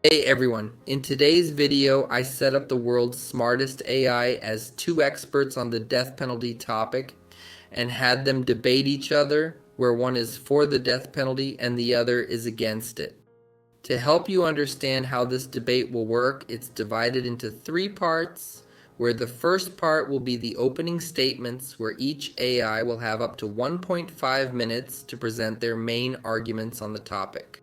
Hey everyone, in today's video I set up the world's smartest AI as two experts on the death penalty topic and had them debate each other where one is for the death penalty and the other is against it. To help you understand how this debate will work, it's divided into three parts, where the first part will be the opening statements where each AI will have up to 1.5 minutes to present their main arguments on the topic.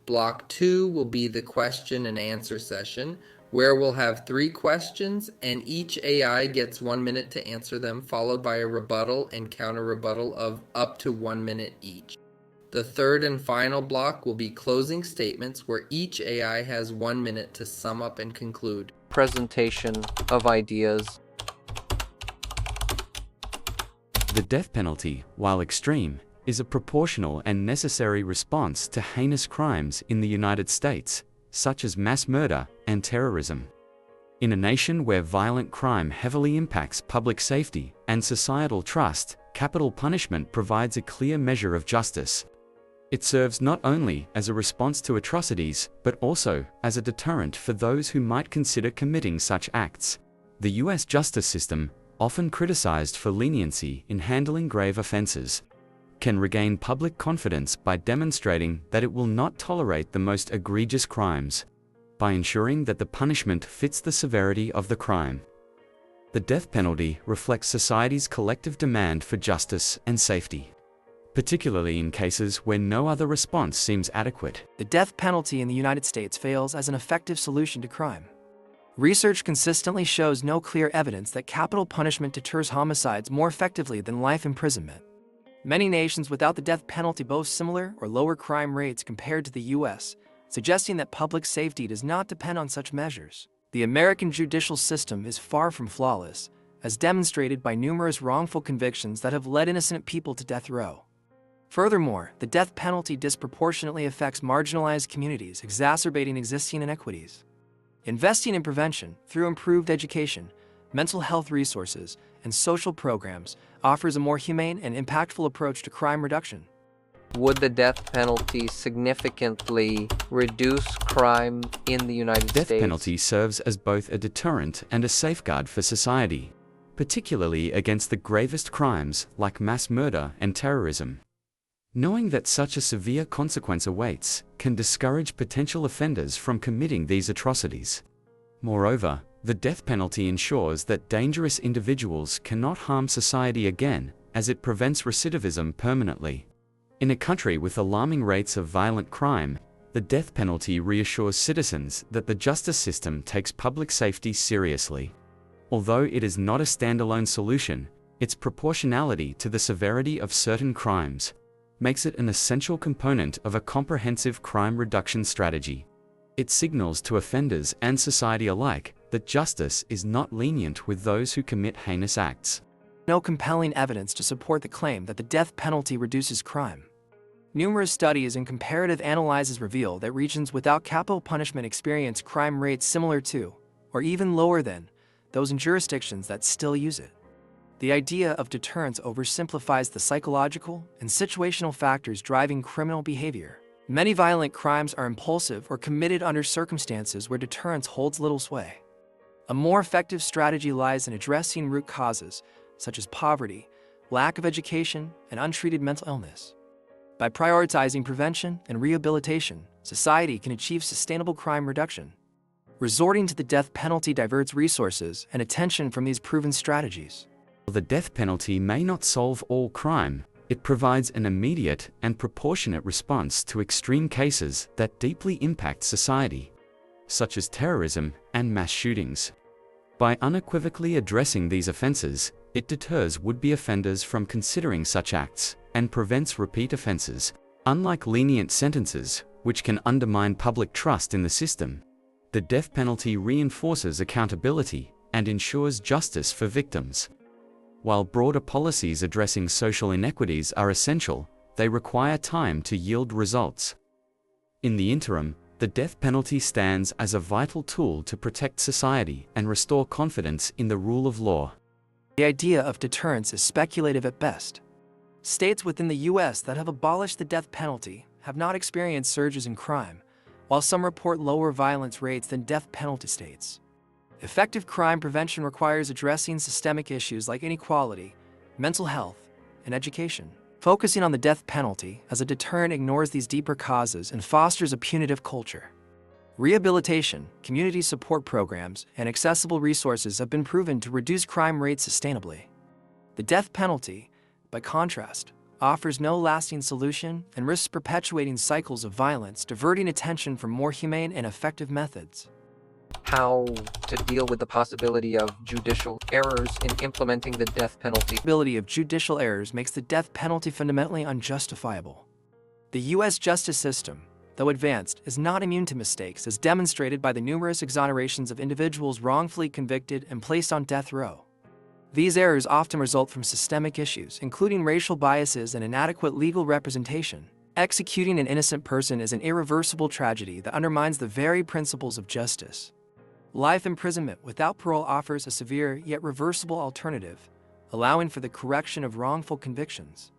Block 2 will be the question and answer session, where we'll have 3 questions and each AI gets 1 minute to answer them, followed by a rebuttal and counter rebuttal of up to 1 minute each. The third and final block will be closing statements, where each AI has 1 minute to sum up and conclude. Presentation of ideas. The death penalty, while extreme, is a proportional and necessary response to heinous crimes in the United States, such as mass murder and terrorism. In a nation where violent crime heavily impacts public safety and societal trust, capital punishment provides a clear measure of justice. It serves not only as a response to atrocities, but also as a deterrent for those who might consider committing such acts. The U.S. justice system, often criticized for leniency in handling grave offenses, can regain public confidence by demonstrating that it will not tolerate the most egregious crimes, by ensuring that the punishment fits the severity of the crime. The death penalty reflects society's collective demand for justice and safety, particularly in cases where no other response seems adequate. The death penalty in the United States fails as an effective solution to crime. Research consistently shows no clear evidence that capital punishment deters homicides more effectively than life imprisonment. Many nations without the death penalty boast similar or lower crime rates compared to the U.S., suggesting that public safety does not depend on such measures. The American judicial system is far from flawless, as demonstrated by numerous wrongful convictions that have led innocent people to death row. Furthermore, the death penalty disproportionately affects marginalized communities, exacerbating existing inequities. Investing in prevention through improved education, mental health resources, and social programs offers a more humane and impactful approach to crime reduction. Would the death penalty significantly reduce crime in the United States? Death penalty serves as both a deterrent and a safeguard for society, particularly against the gravest crimes like mass murder and terrorism. Knowing that such a severe consequence awaits can discourage potential offenders from committing these atrocities. Moreover, the death penalty ensures that dangerous individuals cannot harm society again, as it prevents recidivism permanently. In a country with alarming rates of violent crime, the death penalty reassures citizens that the justice system takes public safety seriously. Although it is not a standalone solution, its proportionality to the severity of certain crimes makes it an essential component of a comprehensive crime reduction strategy. It signals to offenders and society alike that justice is not lenient with those who commit heinous acts. No compelling evidence to support the claim that the death penalty reduces crime. Numerous studies and comparative analyses reveal that regions without capital punishment experience crime rates similar to, or even lower than, those in jurisdictions that still use it. The idea of deterrence oversimplifies the psychological and situational factors driving criminal behavior. Many violent crimes are impulsive or committed under circumstances where deterrence holds little sway. A more effective strategy lies in addressing root causes, such as poverty, lack of education, and untreated mental illness. By prioritizing prevention and rehabilitation, society can achieve sustainable crime reduction. Resorting to the death penalty diverts resources and attention from these proven strategies. The death penalty may not solve all crime, it provides an immediate and proportionate response to extreme cases that deeply impact society, such as terrorism and mass shootings. By unequivocally addressing these offenses, it deters would-be offenders from considering such acts and prevents repeat offenses. Unlike lenient sentences, which can undermine public trust in the system, the death penalty reinforces accountability and ensures justice for victims. While broader policies addressing social inequities are essential, they require time to yield results. In the interim, the death penalty stands as a vital tool to protect society and restore confidence in the rule of law. The idea of deterrence is speculative at best. States within the U.S. that have abolished the death penalty have not experienced surges in crime, while some report lower violence rates than death penalty states. Effective crime prevention requires addressing systemic issues like inequality, mental health, and education. Focusing on the death penalty as a deterrent ignores these deeper causes and fosters a punitive culture. Rehabilitation, community support programs, and accessible resources have been proven to reduce crime rates sustainably. The death penalty, by contrast, offers no lasting solution and risks perpetuating cycles of violence, diverting attention from more humane and effective methods. How to deal with the possibility of judicial errors in implementing the death penalty. The ability of judicial errors makes the death penalty fundamentally unjustifiable. The U.S. justice system, though advanced, is not immune to mistakes, as demonstrated by the numerous exonerations of individuals wrongfully convicted and placed on death row. These errors often result from systemic issues, including racial biases and inadequate legal representation. Executing an innocent person is an irreversible tragedy that undermines the very principles of justice. Life imprisonment without parole offers a severe yet reversible alternative, allowing for the correction of wrongful convictions.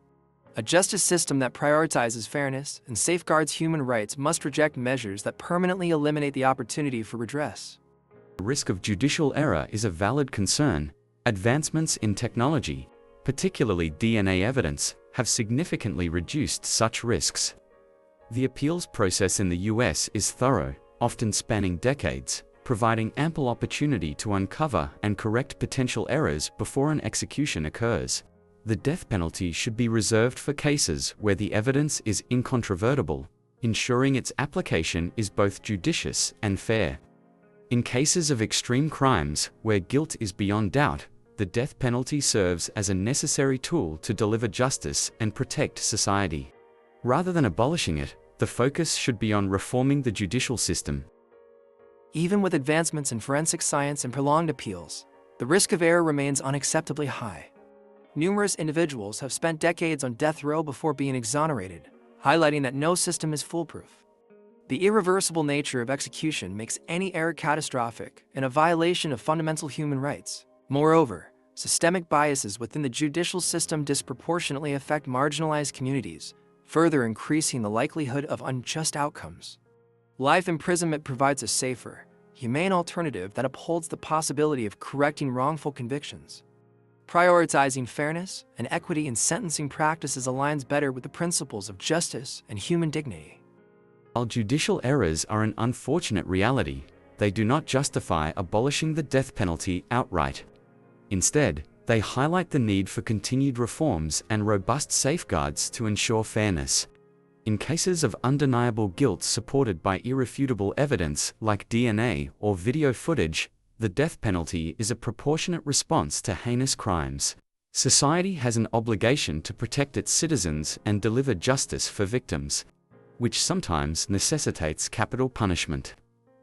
A justice system that prioritizes fairness and safeguards human rights must reject measures that permanently eliminate the opportunity for redress. The risk of judicial error is a valid concern. Advancements in technology, particularly DNA evidence, have significantly reduced such risks. The appeals process in the US is thorough, often spanning decades, providing ample opportunity to uncover and correct potential errors before an execution occurs. The death penalty should be reserved for cases where the evidence is incontrovertible, ensuring its application is both judicious and fair. In cases of extreme crimes where guilt is beyond doubt, the death penalty serves as a necessary tool to deliver justice and protect society. Rather than abolishing it, the focus should be on reforming the judicial system. Even with advancements in forensic science and prolonged appeals, the risk of error remains unacceptably high. Numerous individuals have spent decades on death row before being exonerated, highlighting that no system is foolproof. The irreversible nature of execution makes any error catastrophic and a violation of fundamental human rights. Moreover, systemic biases within the judicial system disproportionately affect marginalized communities, further increasing the likelihood of unjust outcomes. Life imprisonment provides a safer, humane alternative that upholds the possibility of correcting wrongful convictions. Prioritizing fairness and equity in sentencing practices aligns better with the principles of justice and human dignity. While judicial errors are an unfortunate reality, they do not justify abolishing the death penalty outright. Instead, they highlight the need for continued reforms and robust safeguards to ensure fairness. In cases of undeniable guilt supported by irrefutable evidence like DNA or video footage, the death penalty is a proportionate response to heinous crimes. Society has an obligation to protect its citizens and deliver justice for victims, which sometimes necessitates capital punishment.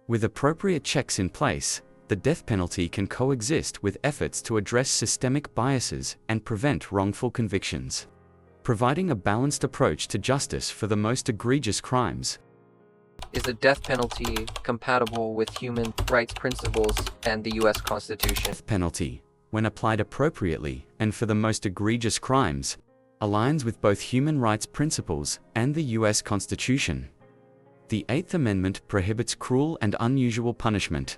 With appropriate checks in place, the death penalty can coexist with efforts to address systemic biases and prevent wrongful convictions, providing a balanced approach to justice for the most egregious crimes. Is the death penalty compatible with human rights principles and the U.S. Constitution? Death penalty, when applied appropriately and for the most egregious crimes, aligns with both human rights principles and the U.S. Constitution. The Eighth Amendment prohibits cruel and unusual punishment,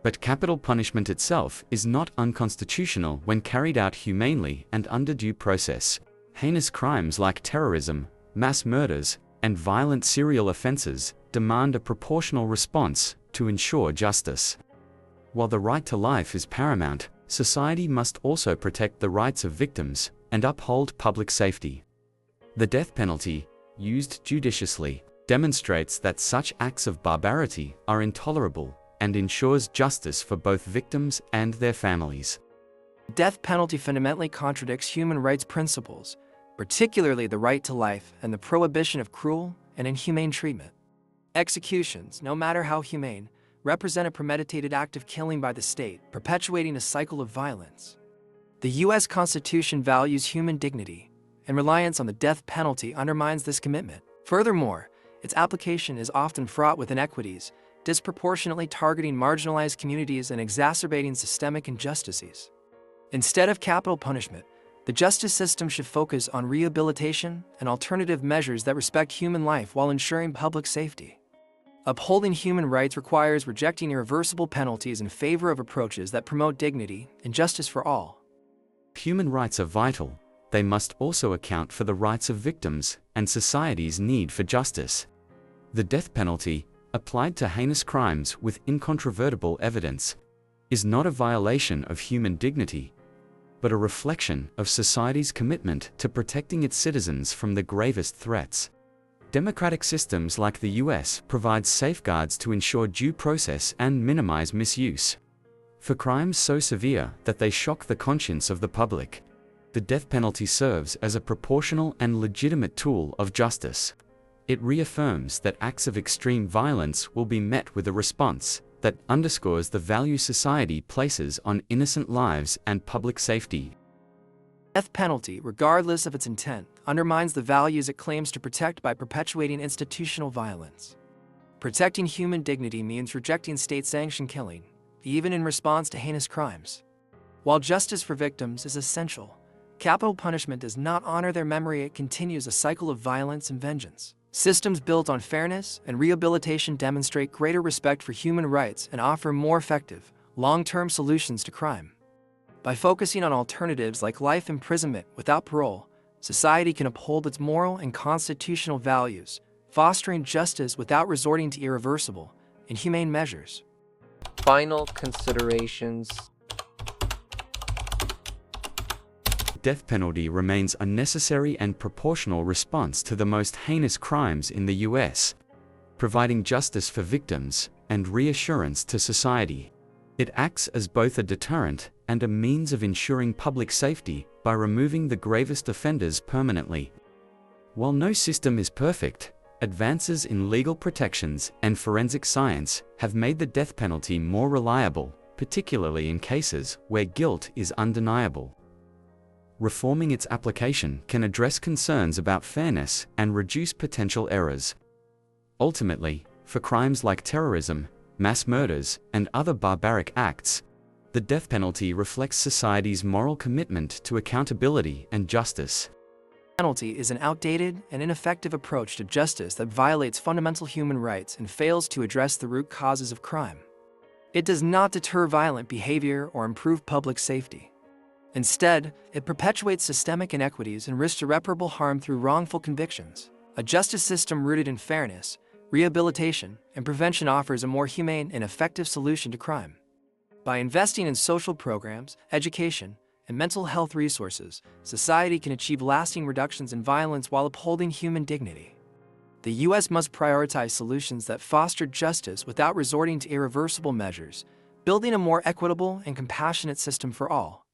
but capital punishment itself is not unconstitutional when carried out humanely and under due process. Heinous crimes like terrorism, mass murders, and violent serial offenses demand a proportional response to ensure justice. While the right to life is paramount, society must also protect the rights of victims and uphold public safety. The death penalty, used judiciously, demonstrates that such acts of barbarity are intolerable and ensures justice for both victims and their families. The death penalty fundamentally contradicts human rights principles, particularly the right to life and the prohibition of cruel and inhumane treatment. Executions, no matter how humane, represent a premeditated act of killing by the state, perpetuating a cycle of violence. The U.S. Constitution values human dignity, and reliance on the death penalty undermines this commitment. Furthermore, its application is often fraught with inequities, disproportionately targeting marginalized communities and exacerbating systemic injustices. Instead of capital punishment, the justice system should focus on rehabilitation and alternative measures that respect human life while ensuring public safety. Upholding human rights requires rejecting irreversible penalties in favor of approaches that promote dignity and justice for all. Human rights are vital. They must also account for the rights of victims and society's need for justice. The death penalty, applied to heinous crimes with incontrovertible evidence, is not a violation of human dignity, but a reflection of society's commitment to protecting its citizens from the gravest threats. Democratic systems like the US provide safeguards to ensure due process and minimize misuse. For crimes so severe that they shock the conscience of the public, the death penalty serves as a proportional and legitimate tool of justice. It reaffirms that acts of extreme violence will be met with a response that underscores the value society places on innocent lives and public safety. Death penalty, regardless of its intent, undermines the values it claims to protect by perpetuating institutional violence. Protecting human dignity means rejecting state-sanctioned killing, even in response to heinous crimes. While justice for victims is essential, capital punishment does not honor their memory. It continues a cycle of violence and vengeance. Systems built on fairness and rehabilitation demonstrate greater respect for human rights and offer more effective, long-term solutions to crime. By focusing on alternatives like life imprisonment without parole, society can uphold its moral and constitutional values, fostering justice without resorting to irreversible, inhumane measures. Final considerations. Death penalty remains a necessary and proportional response to the most heinous crimes in the US, providing justice for victims and reassurance to society. It acts as both a deterrent and a means of ensuring public safety by removing the gravest offenders permanently. While no system is perfect, advances in legal protections and forensic science have made the death penalty more reliable, particularly in cases where guilt is undeniable. Reforming its application can address concerns about fairness and reduce potential errors. Ultimately, for crimes like terrorism, mass murders, and other barbaric acts, the death penalty reflects society's moral commitment to accountability and justice. Penalty is an outdated and ineffective approach to justice that violates fundamental human rights and fails to address the root causes of crime. It does not deter violent behavior or improve public safety. Instead, it perpetuates systemic inequities and risks irreparable harm through wrongful convictions. A justice system rooted in fairness, rehabilitation, and prevention offers a more humane and effective solution to crime. By investing in social programs, education, and mental health resources, society can achieve lasting reductions in violence while upholding human dignity. The U.S. must prioritize solutions that foster justice without resorting to irreversible measures, building a more equitable and compassionate system for all.